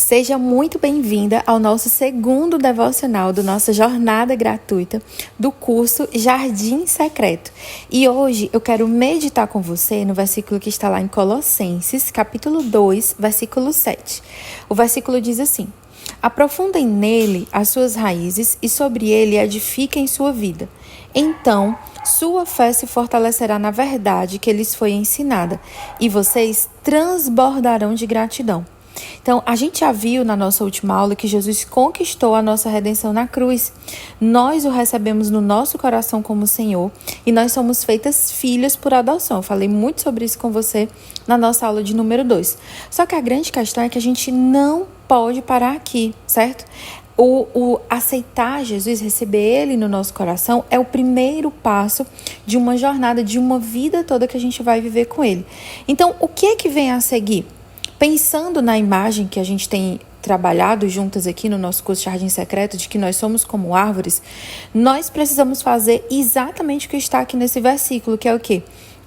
Seja muito bem-vinda ao nosso segundo devocional da nossa jornada gratuita do curso Jardim Secreto. E hoje eu quero meditar com você no versículo que está lá em Colossenses, capítulo 2, versículo 7. O versículo diz assim: aprofundem nele as suas raízes e sobre ele edifiquem sua vida. Então, sua fé se fortalecerá na verdade que lhes foi ensinada e vocês transbordarão de gratidão. Então, a gente já viu na nossa última aula que Jesus conquistou a nossa redenção na cruz. Nós o recebemos no nosso coração como Senhor e nós somos feitas filhas por adoção. Eu falei muito sobre isso com você na nossa aula de número 2. Só que a grande questão é que a gente não pode parar aqui, certo? O aceitar Jesus, receber Ele no nosso coração, é o primeiro passo de uma jornada, de uma vida toda que a gente vai viver com Ele. Então, o que é que vem a seguir? Pensando na imagem que a gente tem trabalhado juntas aqui no nosso curso Jardim Secreto, de que nós somos como árvores, nós precisamos fazer exatamente o que está aqui nesse versículo, que é o quê?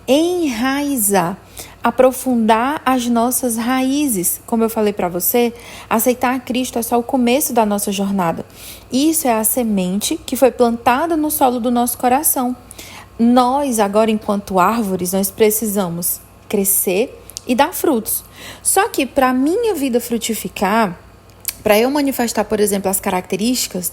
Enraizar, aprofundar as nossas raízes. Como eu falei para você, aceitar Cristo é só o começo da nossa jornada. Isso é a semente que foi plantada no solo do nosso coração. Nós, agora, enquanto árvores, nós precisamos crescer e dar frutos. Só que para a minha vida frutificar, para eu manifestar, por exemplo, as características,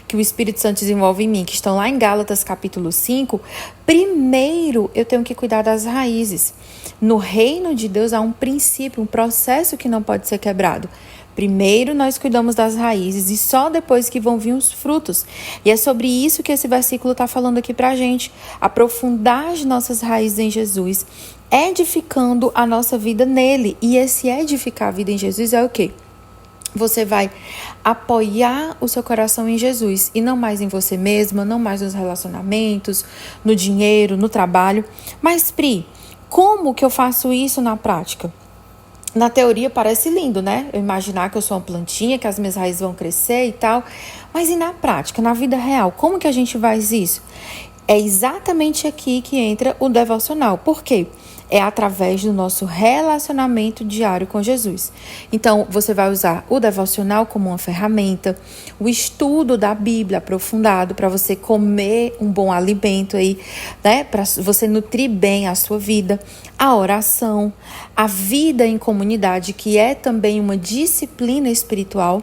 que o Espírito Santo desenvolve em mim, que estão lá em Gálatas capítulo 5, primeiro eu tenho que cuidar das raízes. No reino de Deus há um princípio, um processo que não pode ser quebrado. Primeiro nós cuidamos das raízes e só depois que vão vir os frutos. E é sobre isso que esse versículo está falando aqui para a gente. Aprofundar as nossas raízes em Jesus, edificando a nossa vida nele. E esse edificar a vida em Jesus é o quê? Você vai apoiar o seu coração em Jesus e não mais em você mesma, não mais nos relacionamentos, no dinheiro, no trabalho. Mas, Pri, como que eu faço isso na prática? Na teoria parece lindo, né? Eu imaginar que eu sou uma plantinha, que as minhas raízes vão crescer e tal. Mas e na prática, na vida real, como que a gente faz isso? É exatamente aqui que entra o devocional. Por quê? É através do nosso relacionamento diário com Jesus. Então, você vai usar o devocional como uma ferramenta, o estudo da Bíblia aprofundado para você comer um bom alimento aí, para você nutrir bem a sua vida, a oração, a vida em comunidade, que é também uma disciplina espiritual.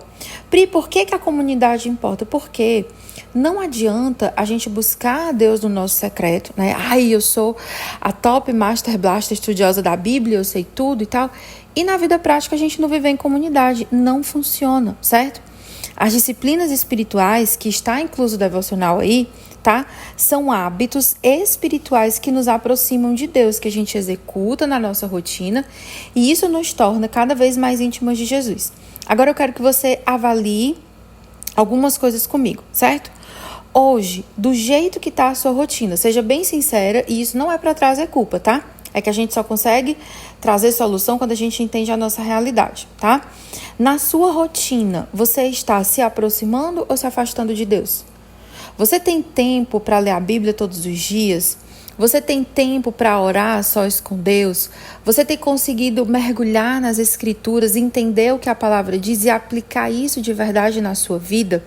Pri, por que a comunidade importa? Porque não adianta a gente buscar a Deus no nosso secreto, eu sou a top Master Blaster estudiosa da Bíblia, eu sei tudo e tal. E na vida prática a gente não vive em comunidade. Não funciona, certo? As disciplinas espirituais, que está incluso o devocional aí, são hábitos espirituais que nos aproximam de Deus, que a gente executa na nossa rotina. E isso nos torna cada vez mais íntimas de Jesus. Agora eu quero que você avalie algumas coisas comigo, certo? Hoje, do jeito que está a sua rotina, seja bem sincera, e isso não é para trazer culpa, tá? É que a gente só consegue trazer solução quando a gente entende a nossa realidade, tá? Na sua rotina, você está se aproximando ou se afastando de Deus? Você tem tempo para ler a Bíblia todos os dias? Você tem tempo para orar a sós com Deus? Você tem conseguido mergulhar nas Escrituras, entender o que a palavra diz e aplicar isso de verdade na sua vida?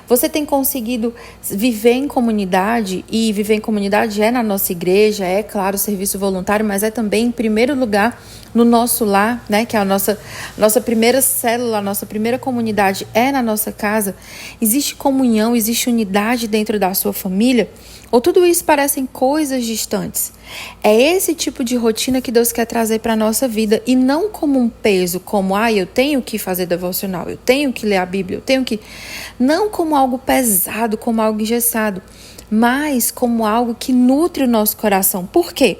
Você tem conseguido viver em comunidade? E viver em comunidade é na nossa igreja, é claro, serviço voluntário, mas é também, em primeiro lugar, no nosso lar, que é a nossa primeira célula, a nossa primeira comunidade é na nossa casa. Existe comunhão, existe unidade dentro da sua família? Ou tudo isso parecem coisas distantes? É esse tipo de rotina que Deus quer trazer para a nossa vida e não como um peso, como, eu tenho que fazer devocional, eu tenho que ler a Bíblia, eu tenho que... Não como algo pesado, como algo engessado, mas como algo que nutre o nosso coração. Por quê?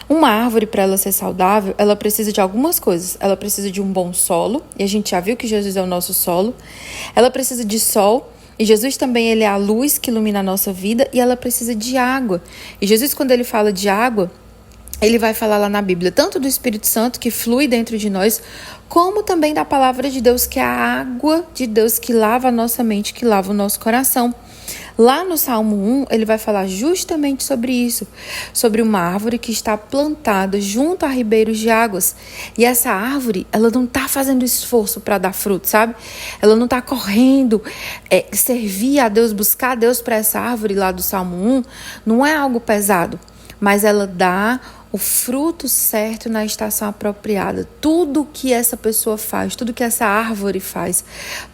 Uma árvore, para ela ser saudável, ela precisa de algumas coisas. Ela precisa de um bom solo, e a gente já viu que Jesus é o nosso solo. Ela precisa de sol, e Jesus também ele é a luz que ilumina a nossa vida, e ela precisa de água. E Jesus, quando ele fala de água, ele vai falar lá na Bíblia tanto do Espírito Santo que flui dentro de nós, como também da palavra de Deus, que é a água de Deus que lava a nossa mente, que lava o nosso coração. Lá no Salmo 1, ele vai falar justamente sobre isso, sobre uma árvore que está plantada junto a ribeiros de águas. E essa árvore, ela não está fazendo esforço para dar fruto, sabe? Ela não está correndo, servir a Deus, buscar a Deus para essa árvore lá do Salmo 1, não é algo pesado, mas ela dá o fruto certo na estação apropriada. Tudo que essa pessoa faz, tudo que essa árvore faz,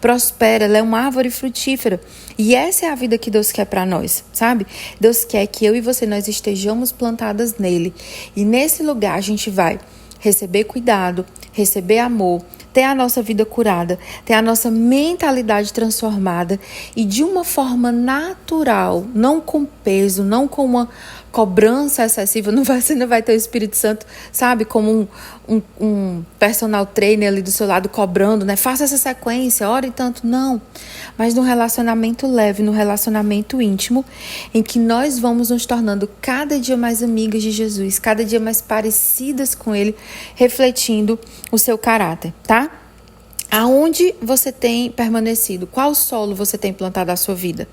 prospera. Ela é uma árvore frutífera. E essa é a vida que Deus quer para nós, sabe? Deus quer que eu e você, nós estejamos plantadas nele. E nesse lugar a gente vai receber cuidado, receber amor, ter a nossa vida curada, ter a nossa mentalidade transformada e de uma forma natural, não com peso, não com uma cobrança excessiva. Você não vai ter o Espírito Santo, sabe, como um personal trainer ali do seu lado cobrando, né? Faça essa sequência, ore tanto. Não, mas num relacionamento leve, num relacionamento íntimo, em que nós vamos nos tornando cada dia mais amigas de Jesus, cada dia mais parecidas com Ele, refletindo o seu caráter, tá? Aonde você tem permanecido? Qual solo você tem plantado a sua vida?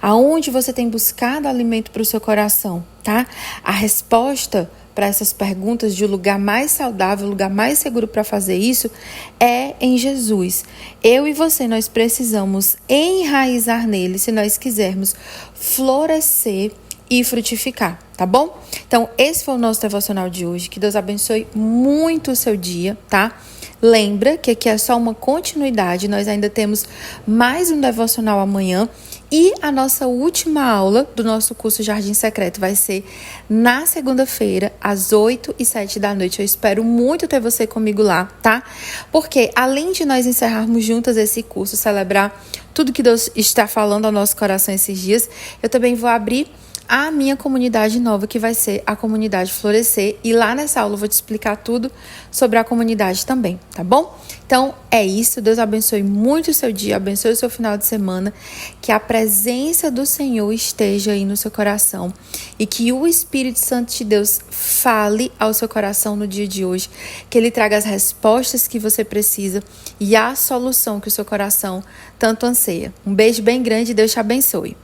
Aonde você tem buscado alimento para o seu coração, tá? A resposta para essas perguntas de um lugar mais saudável, um lugar mais seguro para fazer isso é em Jesus. Eu e você, nós precisamos enraizar nele se nós quisermos florescer e frutificar, tá bom? Então, esse foi o nosso devocional de hoje. Que Deus abençoe muito o seu dia, tá? Lembra que aqui é só uma continuidade, nós ainda temos mais um devocional amanhã e a nossa última aula do nosso curso Jardim Secreto vai ser na segunda-feira, às 8 e 7 da noite. Eu espero muito ter você comigo lá, tá? Porque além de nós encerrarmos juntas esse curso, celebrar tudo que Deus está falando ao nosso coração esses dias, eu também vou abrir a minha comunidade nova, que vai ser a comunidade Florescer. E lá nessa aula eu vou te explicar tudo sobre a comunidade também, tá bom? Então é isso, Deus abençoe muito o seu dia, abençoe o seu final de semana, que a presença do Senhor esteja aí no seu coração e que o Espírito Santo de Deus fale ao seu coração no dia de hoje, que Ele traga as respostas que você precisa e a solução que o seu coração tanto anseia. Um beijo bem grande e Deus te abençoe.